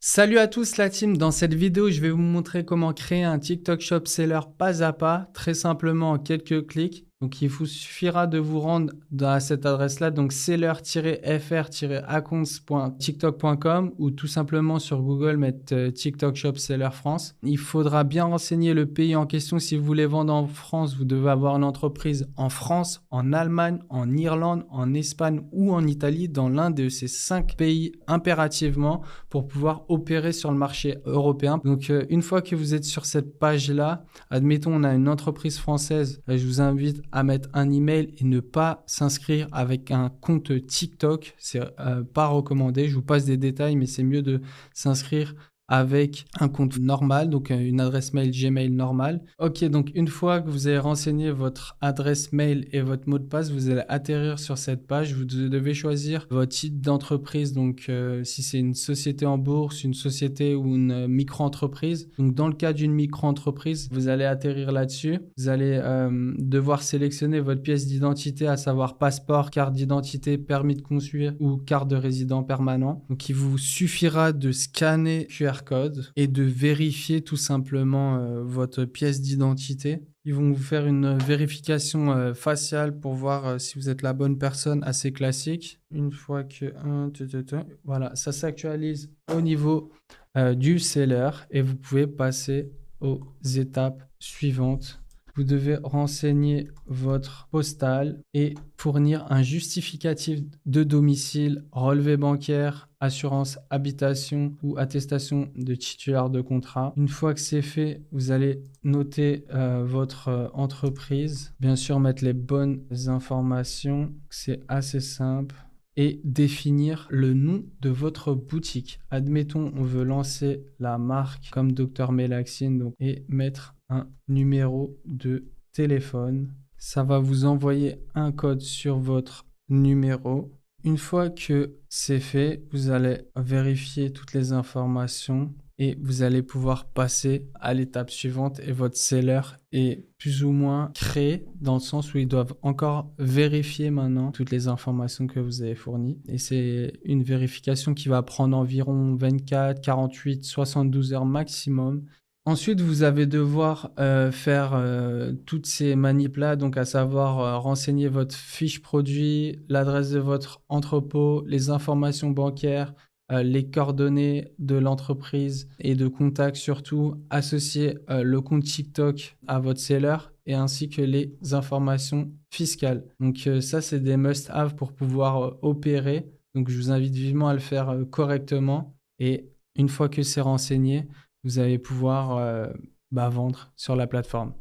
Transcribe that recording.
Salut à tous la team, dans cette vidéo je vais vous montrer comment créer un TikTok Shop Seller pas à pas, très simplement en quelques clics. Donc il vous suffira de vous rendre à cette adresse-là, donc seller-fr-accounts.tiktok.com ou tout simplement sur Google mettre TikTok Shop Seller France. Il faudra bien renseigner le pays en question. Si vous voulez vendre en France, vous devez avoir une entreprise en France, en Allemagne, en Irlande, en Espagne ou en Italie, dans l'un de ces 5 pays impérativement pour pouvoir opérer sur le marché européen. Donc une fois que vous êtes sur cette page-là, admettons on a une entreprise française, je vous invite à mettre un email et ne pas s'inscrire avec un compte TikTok. C'est pas recommandé. Je vous passe des détails, mais c'est mieux de s'inscrire avec un compte normal, donc une adresse mail Gmail normale. Ok, donc une fois que vous avez renseigné votre adresse mail et votre mot de passe, vous allez atterrir sur cette page. Vous devez choisir votre type d'entreprise, donc si c'est une société en bourse, une société ou une micro-entreprise. Donc dans le cas d'une micro-entreprise, vous allez atterrir là-dessus. Vous allez devoir sélectionner votre pièce d'identité, à savoir passeport, carte d'identité, permis de conduire ou carte de résident permanent. Donc il vous suffira de scanner QR code et de vérifier tout simplement votre pièce d'identité. Ils vont vous faire une vérification faciale pour voir si vous êtes la bonne personne, assez classique. Une fois que voilà, ça s'actualise au niveau du seller et vous pouvez passer aux étapes suivantes. Vous devez renseigner votre postal et fournir un justificatif de domicile, relevé bancaire, assurance habitation ou attestation de titulaire de contrat. Une fois que c'est fait, vous allez noter votre entreprise. Bien sûr, mettre les bonnes informations. C'est assez simple. Et définir le nom de votre boutique. Admettons, on veut lancer la marque comme Dr Melaxine et mettre un numéro de téléphone. Ça va vous envoyer un code sur votre numéro. Une fois que c'est fait, vous allez vérifier toutes les informations et vous allez pouvoir passer à l'étape suivante et votre seller est plus ou moins créé dans le sens où ils doivent encore vérifier maintenant toutes les informations que vous avez fournies. Et c'est une vérification qui va prendre environ 24, 48, 72 heures maximum. Ensuite, vous allez devoir faire toutes ces manips-là, donc à savoir renseigner votre fiche produit, l'adresse de votre entrepôt, les informations bancaires, les coordonnées de l'entreprise et de contact surtout, associer le compte TikTok à votre seller et ainsi que les informations fiscales. Donc ça, c'est des must-have pour pouvoir opérer. Donc je vous invite vivement à le faire correctement et une fois que c'est renseigné, vous allez pouvoir vendre sur la plateforme.